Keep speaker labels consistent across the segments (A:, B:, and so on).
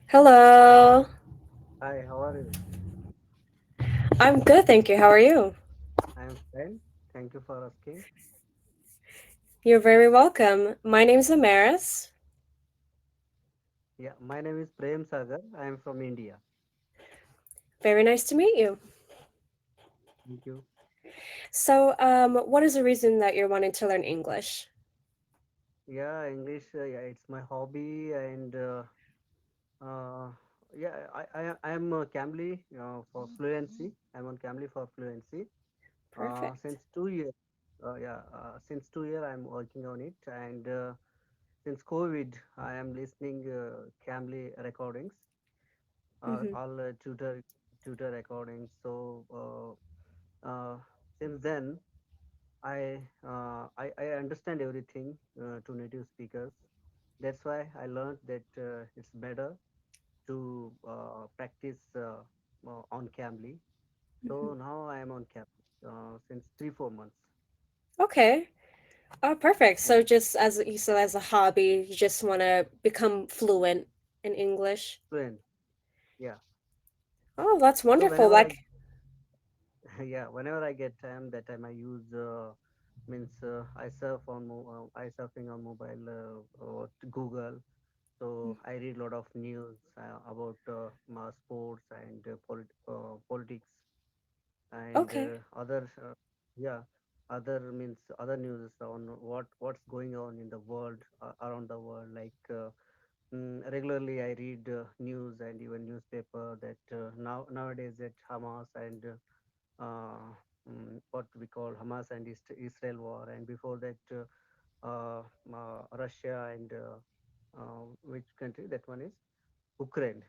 A: Hello.
B: Hi, how are you?
A: I'm good, thank you. How are you?
B: I am fine. Thank you for asking.
A: You're very welcome. My name's Amaris.
B: Yeah, my name is Prem Sagar. I am from India.
A: Very nice to meet you.
B: Thank you.
A: So, what is the reason that you're wanting to learn English?
B: Yeah, English. Yeah, it's my hobby, and uh, yeah, I am Cambly for fluency. I'm on Cambly for fluency.
A: Perfect.
B: Since 2 years. Since 2 years I'm working on it, and since COVID, I am listening Cambly recordings,
A: Mm-hmm.
B: all tutor recordings. So since then, I understand everything to native speakers. That's why I learned that it's better to practice on Cambly.
A: Mm-hmm.
B: So now I am on Cambly since 3 4 months.
A: Okay. Oh, perfect. So,
B: Yeah,
A: just as you said, as a hobby, you just want to become fluent in English.
B: fluent. Yeah.
A: Oh, that's
B: So
A: wonderful.
B: whenever I
A: Like,
B: yeah, whenever I get time, that time I use means I surfing on mobile or Google. So I read a lot of news about sports and politics and
A: okay.
B: yeah, other means other news on what's going on in the world around the world. Regularly, I read news and even newspaper that nowadays that Hamas and what we call Hamas and Israel war, and before that Russia and which country that one is Ukraine.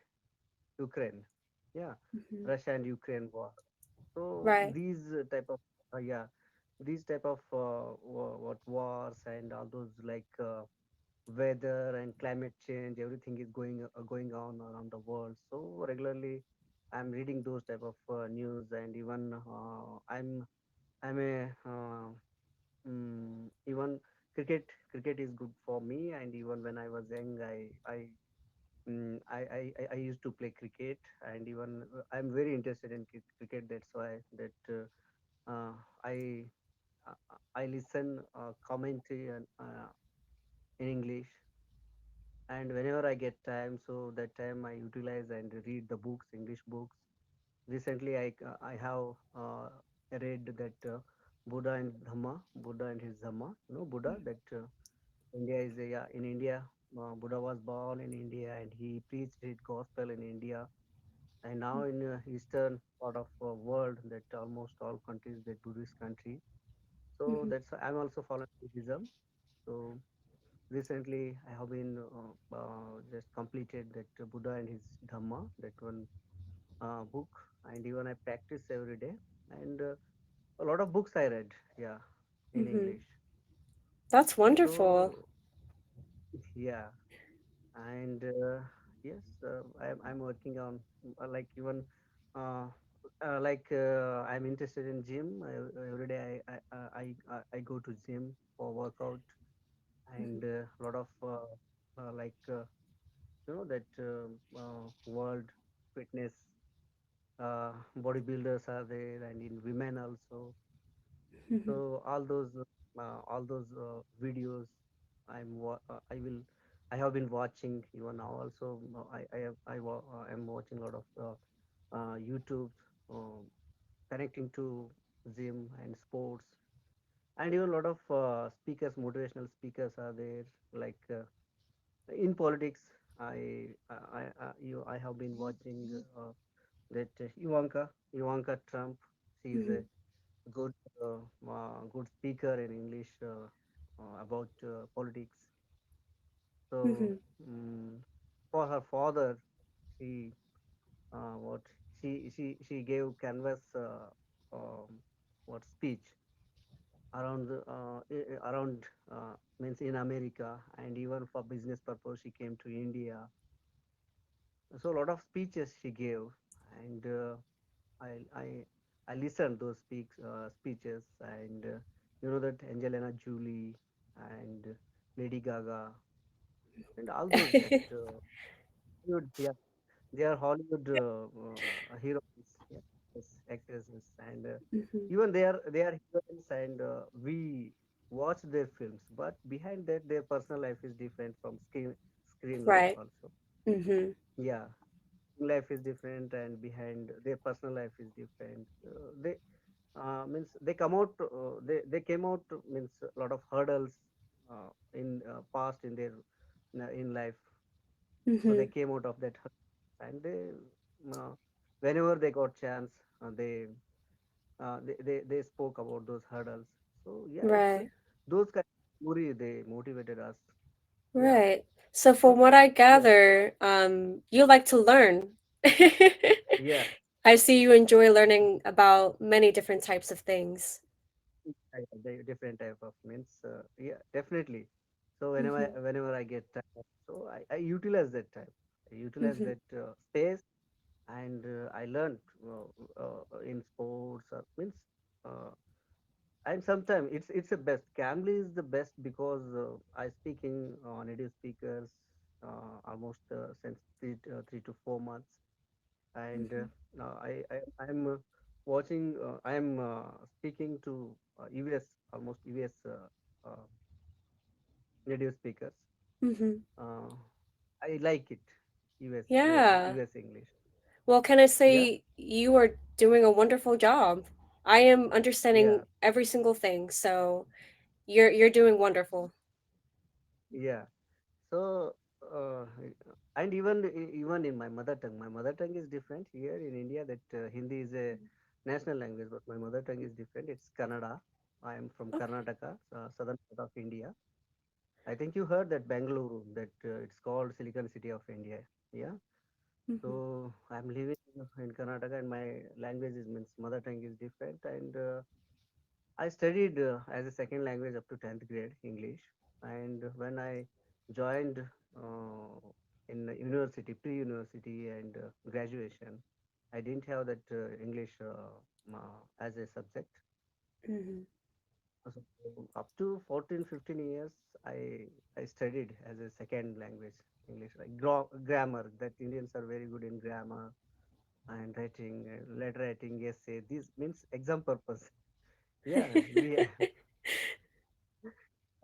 B: Ukraine, yeah,
A: Hmm.
B: Russia and Ukraine war. So
A: Right.
B: yeah, these type of what wars and all those weather and climate change, everything is going on around the world. So regularly, I'm reading those type of news, and even I'm a even cricket is good for me. And even when I was young, I used to play cricket, and even I'm very interested in cricket. That's why that I I listen commentary in English, and whenever I get time, so that time I utilize and read the books, English books. Recently, I have read that Buddha and his Dhamma. You know, Buddha that India is yeah, in India. Buddha was born in India, and he preached his gospel in India. And now in eastern part of world, that almost all countries that Buddhist country. So
A: Hmm.
B: that's I'm also following Buddhism. So recently I have been just completed that Buddha and his Dhamma, that one book, and even I practice every day. And a lot of books I read, yeah, in
A: Hmm.
B: English.
A: That's wonderful.
B: So yeah, and yes, I'm working on like even uh, I'm interested in gym. Every day I go to gym for workout, and a lot of that world fitness bodybuilders are there, and in women also.
A: Hmm.
B: So all those videos I will I have been watching even now also. I'm watching a lot of YouTube connecting to gym and sports, and even a lot of speakers, motivational speakers are there. In politics, I have been watching that Ivanka Trump. She is
A: Hmm.
B: a good good speaker in English about politics. So
A: Hmm.
B: for her father, she what she gave canvas what speech around around means in America, and even for business purpose she came to India. So a lot of speeches she gave, and I I I listened those speeches, and you know that Angelina Jolie and Lady Gaga, and all those that Hollywood, yeah, they are Hollywood heroines, yeah, yes, actresses, and
A: Mhm.
B: even they are heroines, and we watch their films, but behind that, their personal life is different from screen life
A: Right.
B: also.
A: Mhm.
B: Yeah, life is different, and behind their personal life is different. They means they come out they came out means a lot of hurdles in past in their in life, so they
A: Mhm.
B: came out of that and they uh, whenever they got chance they spoke about those hurdles. So yeah, it's
A: Right.
B: those kind of story they motivated us. Yeah.
A: Right. So
B: So
A: from what I
B: yeah,
A: gather, you like to learn.
B: yeah,
A: I see you enjoy learning about many different types of things.
B: different type of means yeah, definitely. So
A: Mhm.
B: whenever I get time, so I utilize that time, I utilize
A: Mhm.
B: that space, and I learned in sports means uh, and sometimes it's the best. Cambly is the best because I speaking native speakers almost since 3 to 4 months, and
A: Mhm.
B: I'm watching. I'm speaking to US, almost US uh, native speakers.
A: Mhm.
B: Uh, I like it. US
A: Yeah.
B: US English.
A: Well, can I
B: Yeah,
A: say you are doing a wonderful job? I am
B: yeah,
A: understanding every single thing, so you're doing wonderful.
B: yeah. So, and even in my mother tongue is different here in India. That Hindi is a national language, but my mother tongue is different. It's Kannada. I am from
A: Okay.
B: Karnataka, southern part of India. I think you heard that Bangalore, that it's called Silicon City of India. Yeah.
A: Mhm.
B: So I'm living in Karnataka, and my language is means mother tongue is different, and I studied as a second language up to 10th grade English, and when I joined in the university, pre-university, and graduation, I didn't have that English as a subject.
A: Mhm.
B: So up to 14, 15 years, I studied as a second language English, like grammar. That Indians are very good in grammar and writing, letter writing, essay. This means exam purpose. Yeah, we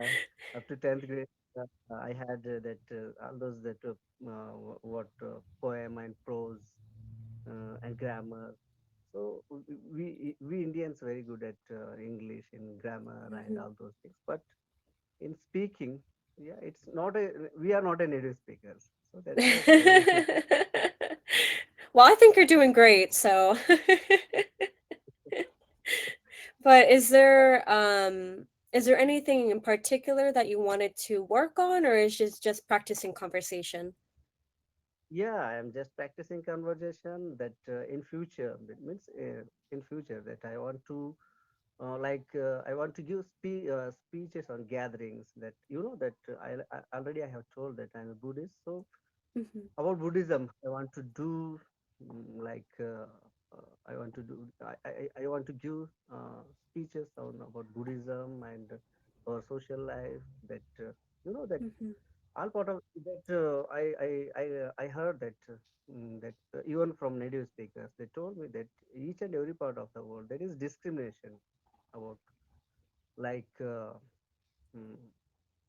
B: Uh, up to 10th grade, I had that all those that what poem and prose and grammar. So we Indians very good at English in grammar and
A: Mhm.
B: all those things. But in speaking, yeah, it's not a we are not a native speakers. So that's what
A: Well, I think you're doing great, so but is there anything in particular that you wanted to work on, or is just practicing conversation?
B: yeah, I am just practicing conversation that in future, that means in future that I want to I want to give speeches on gatherings that that already I have told that I'm a Buddhist. So
A: Mhm.
B: about Buddhism, I want to do I want to do I want to give speeches on about Buddhism and our social life that that
A: Mhm.
B: all part of that I heard that even from native speakers they told me that each and every part of the world there is discrimination about like mm,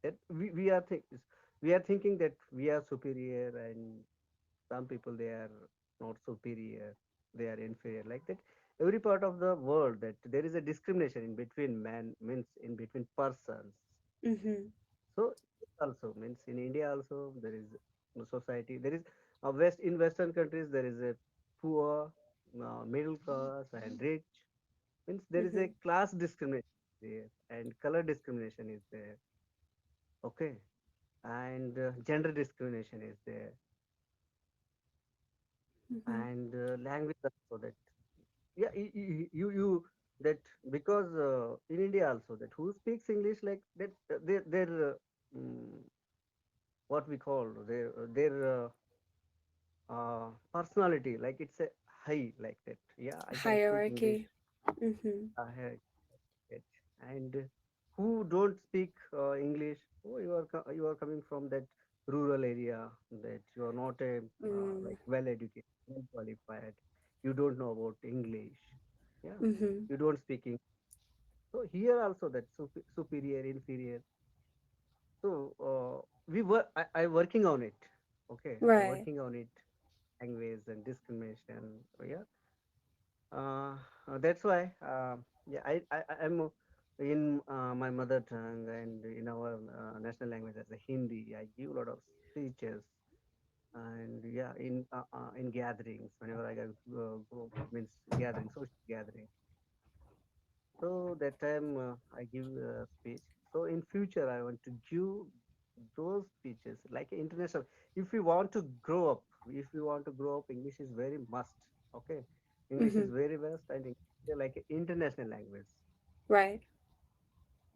B: that we are thinking that we are superior and some people they are not superior, they are inferior, like that every part of the world that there is a discrimination in between man means in between persons.
A: Mhm.
B: So also means in India also there is a society, there is a western countries there is a poor, middle class and rich, means there is a
A: Mhm.
B: class discrimination there and color discrimination is there. Okay, and gender discrimination is there,
A: Mhm.
B: and language also that yeah you that because in India also that who speaks English like that their mm, what we call their personality like it's a high like that, yeah, I can speak English,
A: Hierarchy. Mhm.
B: I have it, and who don't speak English, oh, you are you are coming from that rural area, that you are not a
A: Mm,
B: like well educated, well qualified. You don't know about English. Yeah,
A: mhm.
B: you don't speak English. So here also that superior, inferior. So we were I working on it. Okay, I
A: Right.
B: working on it. Language and discrimination. So, yeah, that's why. Yeah, I'm in my mother tongue and in our national language as a Hindi. I give a lot of speeches and yeah, in gatherings whenever I go means gathering, social gathering. So that time I give a speech. So in future I want to give those speeches like international. If we want to grow up, if we want to grow up, English is very must. Okay, English is
A: Mhm.
B: very must and English is like an international language.
A: Right.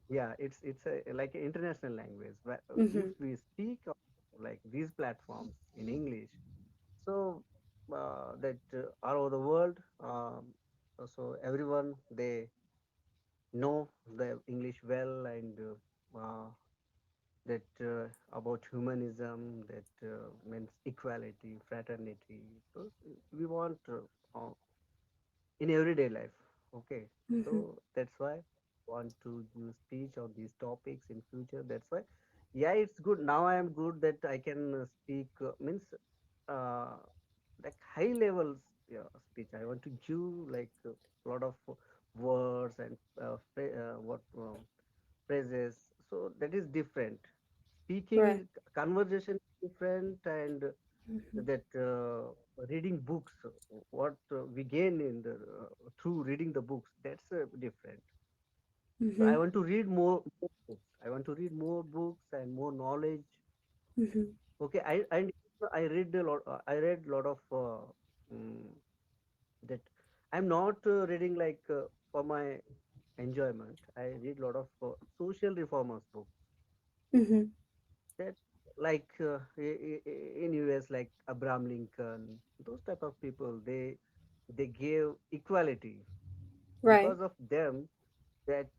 B: Yeah, it's a like an international language. But if
A: Mhm.
B: we speak of, like these platforms in English, so that all over the world, so everyone they know the English well and that about humanism, that means equality, fraternity. So we want in everyday life. Okay,
A: Mhm.
B: so that's why want to do speech on these topics in future. That's why, yeah, it's good. Now I am good that I can speak means uh, like high levels speech. I want to give like a lot of words and what phrases. So that is different.
A: Right.
B: Speaking conversation is different, and
A: Mhm.
B: that reading books, what we gain in the through reading the books, that's different. So I
A: Mhm.
B: want to read more books. I want to read more books and more knowledge.
A: Mhm.
B: Okay, I read a lot. I read a lot of mm, that. I'm not reading like for my enjoyment. I read a lot of social reformers books.
A: Mhm.
B: That like in US, like Abraham Lincoln, those type of people, they gave equality.
A: Right.
B: Because of them, that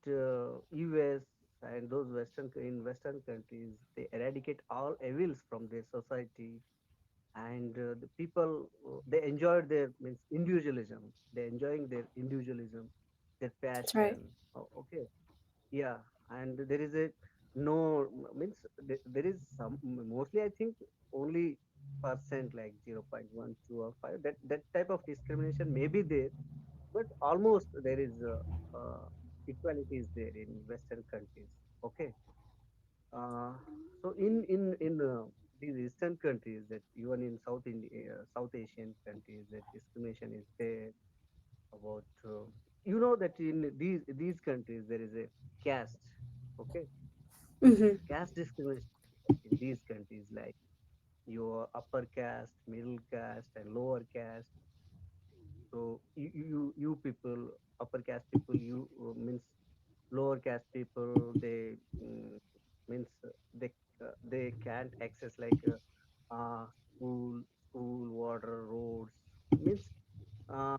B: US and those in Western countries, they eradicate all evils from their society, and the people they enjoyed their means individualism. They enjoying their individualism, their
A: That's right.
B: passion. Okay, yeah, and there is a no means there is some mostly I think only percent like 0.1, 2 or 5 that type of discrimination may be there, but almost there is equality is there in Western countries. Okay, uh, so in these Eastern countries, that even in South Asian countries, that discrimination is there about that in these countries there is a caste. Okay,
A: Mhm.
B: caste discrimination in these countries, like your upper caste, middle caste, and lower caste. So you people, upper caste people, you means lower caste people, they means they can't access like school, water, roads. Means uh,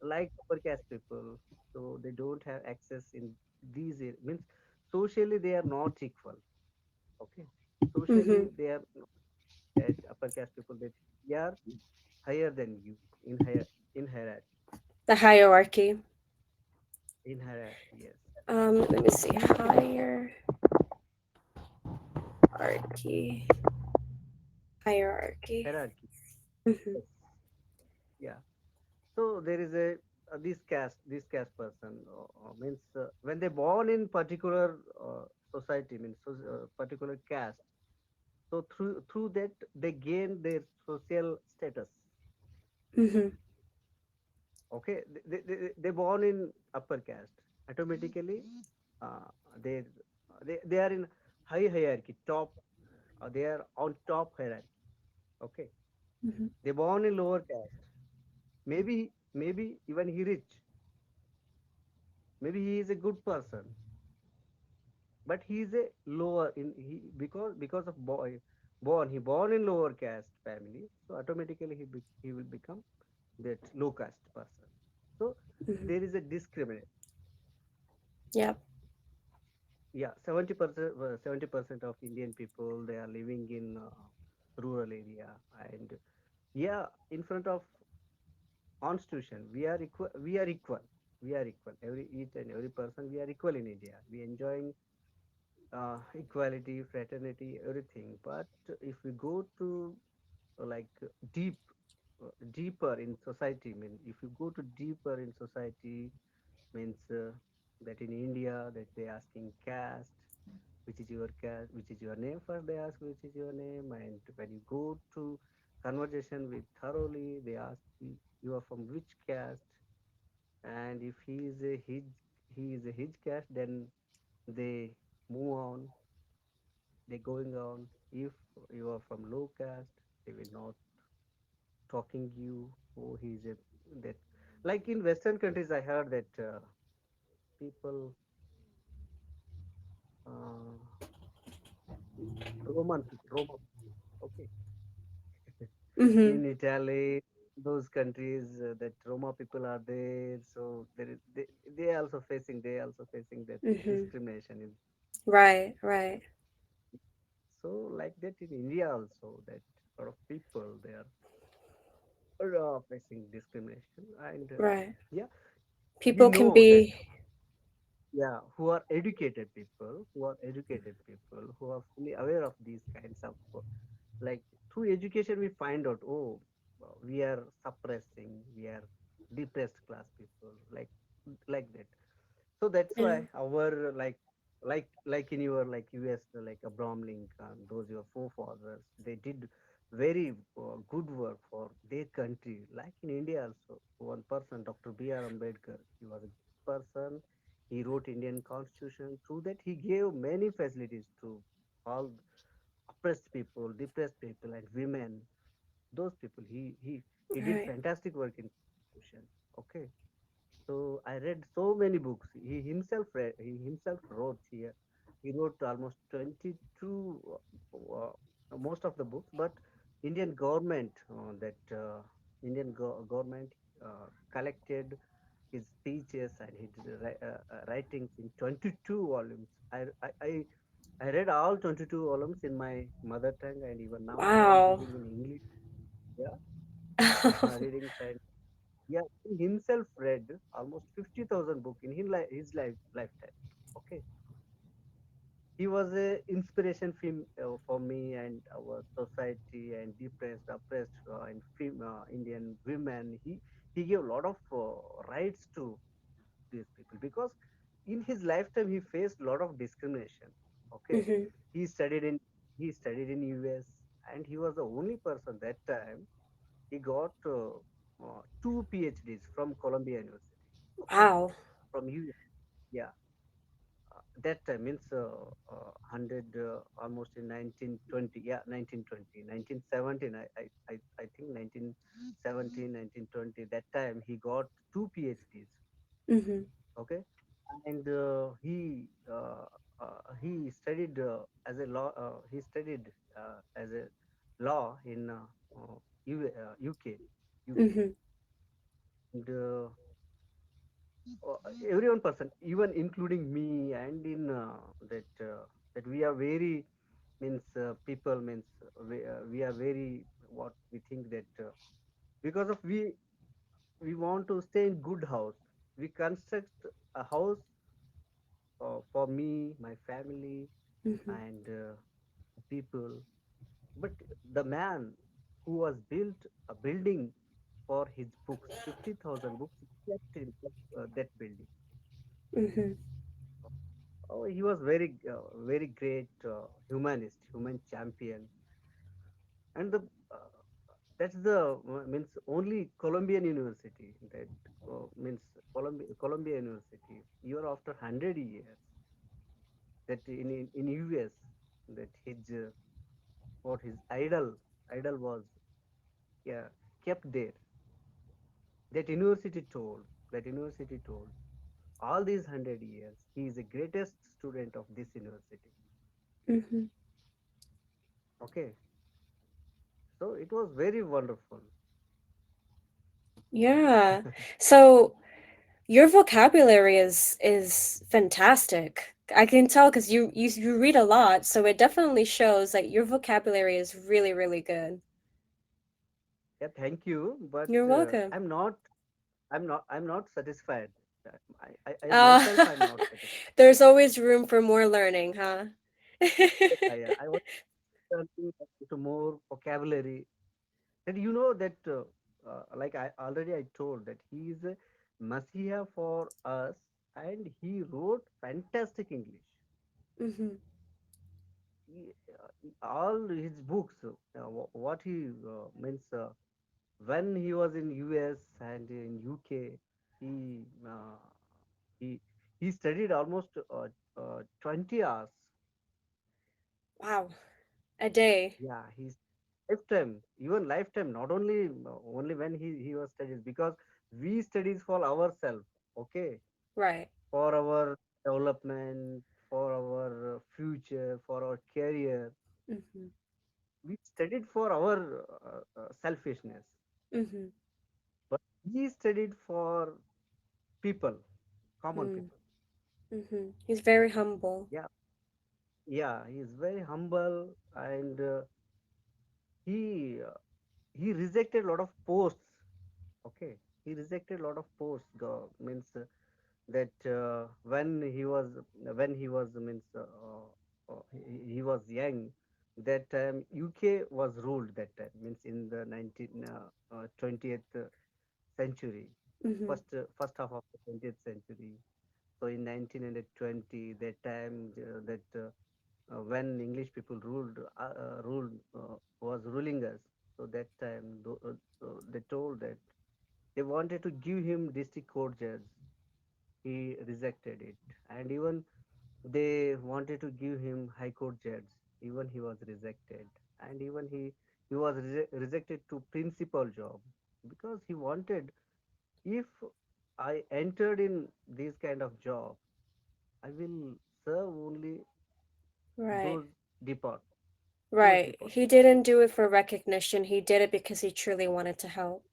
B: like upper caste people, so they don't have access in these means socially they are not equal. Okay, socially
A: Mhm.
B: they are at upper caste people, that they are higher than you in hierarchy.
A: The hierarchy.
B: In hierarchy, yes.
A: Let me see. Hierarchy. Hierarchy.
B: Hierarchy,
A: Mhm.
B: yes. Yeah, so there is a this caste person means when they born in particular society, means particular caste, so through that they gain their social status.
A: Mhm.
B: Okay, they born in upper caste, automatically uh, they they are in high hierarchy, top, they are on top hierarchy. Okay,
A: Mhm.
B: they born in lower caste, maybe even he rich, maybe he is a good person, but he is a lower in he because of born he born in lower caste family, so automatically he will become that low caste person. So
A: Mhm.
B: there is a discrimination.
A: Yep.
B: yeah, 70%, 70% of Indian people, they are living in rural area. And yeah, in front of constitution, we are equal, every each and every person, we are equal in India, we enjoying equality, fraternity, everything. But if we go to like deep deeper in society, mean if you go to deeper in society, means that in India, that they asking caste, which is your caste, which is your name. First they ask which is your name, and when you go to conversation with thoroughly, they ask you are from which caste, and if he is a his caste, then they move on, they going on. If you are from low caste, they will not talking you. Oh, he's a that, like in Western countries, I heard that people uh, Roman, okay,
A: Mm-hmm.
B: in Italy, those countries that Roma people are there, so they also facing that
A: Mm-hmm.
B: discrimination.
A: Right, right,
B: So like that in India also, that lot of people they are facing discrimination, and
A: right.
B: yeah, we
A: People can
B: know that,
A: be
B: yeah, who are educated people, who are fully aware of these kinds of like through education we find out, oh, we are suppressing, we are depressed class people, like that. So that's
A: yeah.
B: why our like in your like US, like Abraham Lincoln, those your forefathers, they did very good work for their country. Like in India also, one person, Dr. B.R. Ambedkar, he was a good person. He wrote Indian Constitution. Through that, he gave many facilities to all oppressed people, depressed people, and women. Those people, he did
A: Right.
B: fantastic work in Constitution. Okay, so I read so many books. He himself wrote here. He wrote almost 22, most of the books. But Indian government, government collected his speeches and his writings in 22 volumes. I read all 22 volumes in my mother tongue, and even now I am
A: Wow.
B: reading in English. Yeah, reading science. Yeah, he himself read almost 50,000 books in his lifetime. Okay, he was a inspiration for me and our society and depressed, oppressed, and Indian women. He gave a lot of rights to these people because in his lifetime he faced a lot of discrimination. Okay,
A: Mm-hmm.
B: he studied in he studied in US, and he was the only person that time he got two PhDs from Columbia University. Okay,
A: Wow.
B: from US. Yeah, that time means 100 almost in 1920. Yeah, 1920, 1917. I think 1917, 1920. That time he got two PhDs.
A: Mm-hmm.
B: Okay, and he studied as a law. He studied as a law in UK. UK.
A: Mm-hmm.
B: And everyone person, even including me, and in that we are very means people means we are very what we think that because of we want to stay in good house, we construct a house for me, my family,
A: Mm-hmm.
B: and people. But the man who was built a building for his books, 50,000 books, he kept in that building.
A: Mm-hmm.
B: Oh, he was very great humanist, human champion, and that's the means only Colombian University that means Columbia University. Year after 100 years, that in US, that his what his idol was, yeah, kept there. That university told all these 100 years he is the greatest student of this university.
A: Mm-hmm.
B: Okay, so it was very wonderful.
A: Yeah. So your vocabulary is fantastic I can tell because you read a lot, so it definitely shows that your vocabulary is really, really good.
B: Yeah, thank you, but
A: You're welcome.
B: I'm not satisfied. I
A: Uh,
B: myself I'm not satisfied.
A: there's always room for more learning, huh?
B: Yeah, I want to learn to more vocabulary. And you know that, like I already I told that he is a messiah for us, and he wrote fantastic English.
A: Hmm.
B: All his books, what he means, when he was in US and in UK, he uh, he he studied almost 20 hours.
A: Wow, a day.
B: Yeah, he's lifetime, even lifetime, not only only when he was studies, because we studies for ourselves, okay,
A: Right.
B: for our development, for our future, for our career.
A: Hmm.
B: We studied for our selfishness,
A: Hmm.
B: but he studied for people, common
A: Mm.
B: people.
A: He's very humble.
B: Yeah, yeah, he is very humble, and he uh, he rejected a lot of posts. Okay, he rejected a lot of posts. Means that when he was means he was young. That time UK was ruled. That time means in the 20th century,
A: Hmm.
B: first half of the 20th century. So in 1920, that time when English people was ruling us. So that time so they told that they wanted to give him district court judge. He rejected it, and even they wanted to give him high court judge. Even he was rejected, and even he was rejected to principal job, because he wanted, if I entered in this kind of job, I will serve only
A: Right.
B: those depart those
A: Right. He
B: departments.
A: didn't do it for recognition. He did it because he truly wanted to help.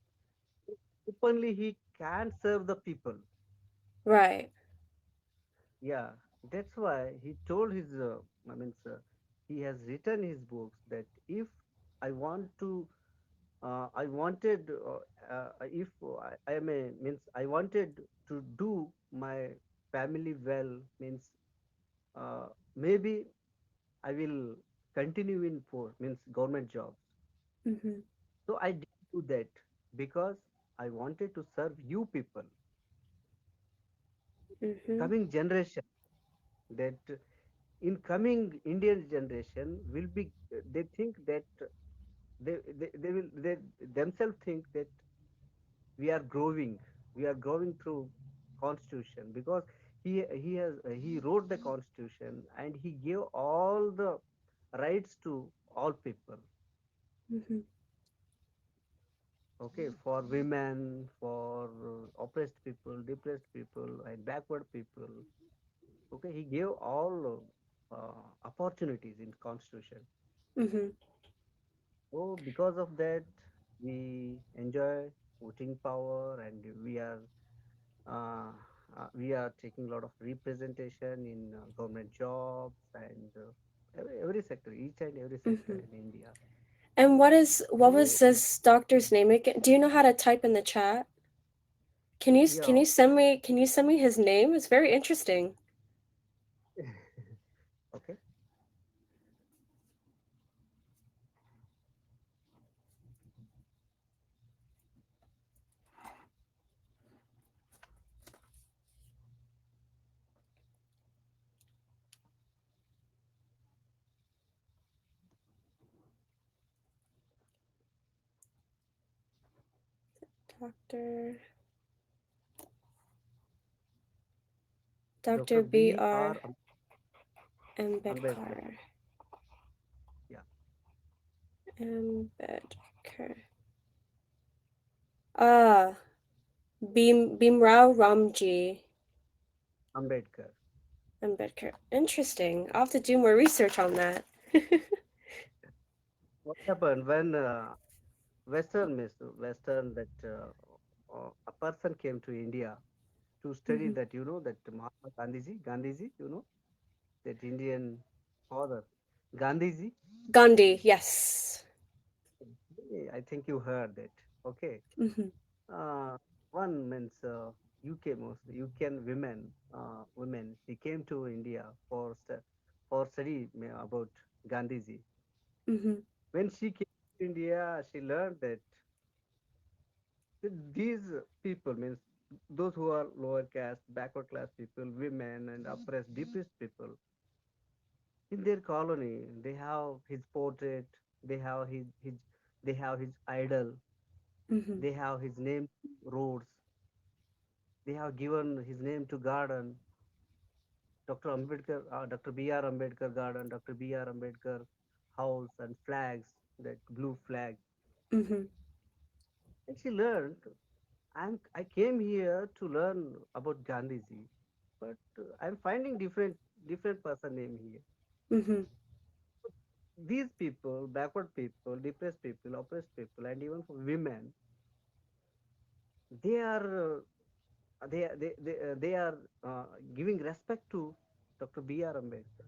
B: Openly, he can serve the people.
A: Right.
B: Yeah, that's why he told his. I mean, he has written his books that if I want to, I wanted, if I am a means I wanted to do my family well, means maybe I will continue in for means government jobs.
A: Hmm.
B: So I did do that because I wanted to serve you people,
A: Hmm.
B: coming generation. That in coming Indian generation will be, they think that they will they themselves think that we are growing through constitution, because he wrote the constitution and he gave all the rights to all people.
A: Hmm.
B: Okay, for women, for oppressed people, depressed people, and backward people. Okay, he gave all opportunities in constitution.
A: Hmm.
B: So because of that, we enjoy voting power, and uh, we are taking a lot of representation in government jobs, and every sector, each and every sector
A: Hmm.
B: in India.
A: And what was
B: So
A: this doctor's name again? Do you know how to type in the chat?
B: yeah,
A: Can you send me his name? It's very interesting.
B: okay.
A: Doctor
B: Dr.
A: Dr.
B: B.
A: B.R.
B: R. Ambedkar.
A: Ambedkar.
B: Yeah,
A: Ambedkar. Ah, Bhimrao Ramji
B: Ambedkar.
A: Ambedkar. Interesting. I'll have to do more research on that.
B: What happened when Western that a person came to India to study
A: Hmm.
B: that, that Mahatma Gandhiji, you know. that Indian father, Gandhiji.
A: Gandhi, yes.
B: I think you heard that. Okay.
A: Mm-hmm.
B: Uh, One means UK mostly UK women. She came to India for study about Gandhiji.
A: Mm-hmm.
B: When she came to India, she learned that these people means those who are lower caste, backward class people, women, and oppressed, depressed people in their colony. They have his portrait. They have his they have his idol.
A: Mm-hmm.
B: They have his name roads. They have given his name to garden. Dr. Ambedkar, Dr. B.R. Ambedkar garden, Dr. B.R. Ambedkar house and flags, that blue flag.
A: Mm-hmm.
B: And she learned. I came here to learn about Gandhiji, but I'm finding different person name here.
A: Mm-hmm.
B: These people, backward people, depressed people, oppressed people, and even for women, they are they are giving respect to Dr. B.R. Ambedkar.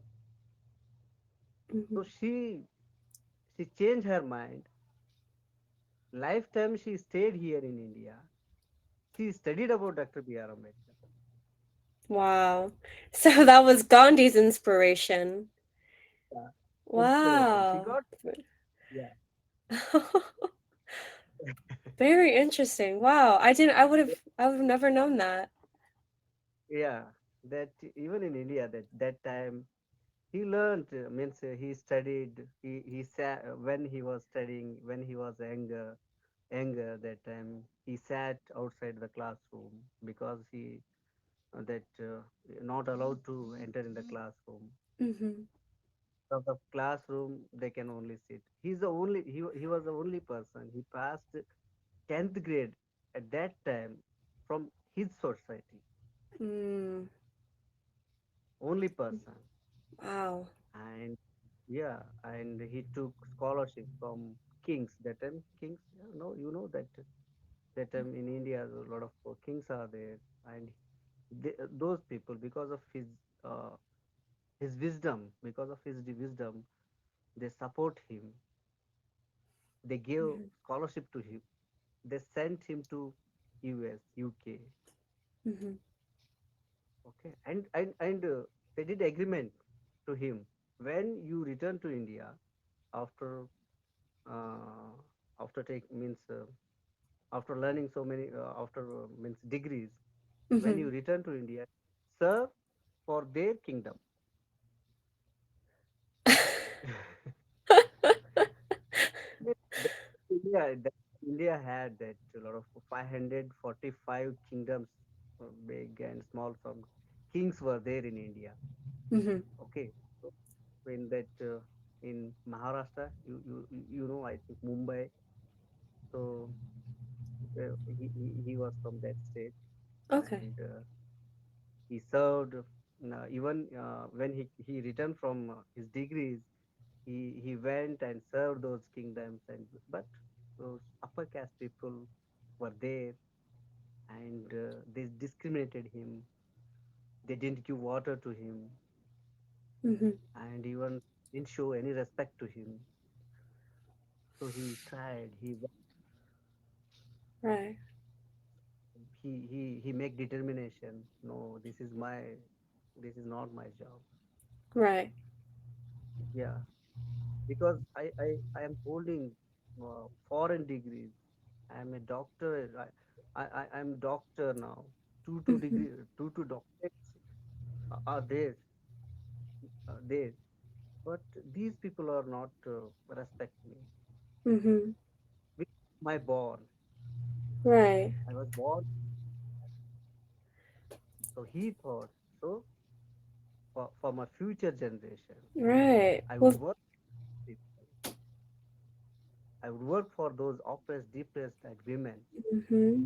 A: Mm-hmm.
B: So she changed her mind. Lifetime she stayed here in India. She studied about Dr. B.R. Ambedkar.
A: Wow. So that was Gandhi's inspiration.
B: Yeah, inspiration. She
A: Wow.
B: got, yeah.
A: Very interesting. Wow. I would have never known that.
B: Yeah, that even in India, that time he learned means he studied. He sat when he was studying, when he was younger that time he sat outside the classroom because he that not allowed to enter in the classroom.
A: Mm-hmm.
B: Of the classroom they can only sit. He's the only he was the only person. He passed 10th grade at that time from his society.
A: Mm.
B: Only person.
A: Wow.
B: And yeah, and he took scholarship from kings that time. Kings, yeah, no, you know that that time in India a lot of kings are there, and those people because of his wisdom, because of his wisdom, they support him. They gave
A: Mm-hmm.
B: scholarship to him. They sent him to US, UK.
A: Mm-hmm.
B: Okay, and they did agreement to him. When you return to India after uh, after take means after learning so many after means degrees, when
A: Mm-hmm.
B: you return to India, serve for their kingdom. That India had that a lot of 545 kingdoms, big and small. Some kings were there in India.
A: Mm-hmm.
B: Okay, so when that in Maharashtra, you know, I think Mumbai. So he was from that state,
A: Okay.
B: and he served. Even when he returned from his degrees, he went and served those kingdoms. And but those upper caste people were there, and they discriminated him. They didn't give water to him,
A: Mm-hmm.
B: and even didn't show any respect to him. So he tried.
A: Right.
B: He make determination. No, this is not my job.
A: Right.
B: Yeah, because I am holding foreign degrees. I am a doctor. I'm doctor now.
A: Mm-hmm.
B: Two doctorates are there. But these people are not respect me.
A: Mm-hmm.
B: With my born,
A: Right.
B: I was born. So he thought so for my future generation,
A: Right.
B: I would
A: Well,
B: work. I would work for those oppressed, depressed, and women.
A: mm-hmm.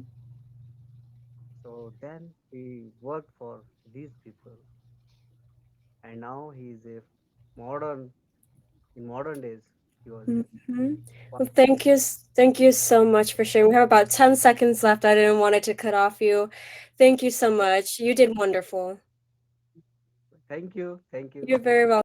B: So then he worked for these people, and now he is a modern. In modern days, he was
A: Mm-hmm.
B: one.
A: Well, thank you so much for sharing. We have about 10 seconds left. I didn't want it to cut off you. Thank you so much. You did wonderful.
B: Thank you. Thank you.
A: You're
B: Thank
A: very
B: you.
A: welcome.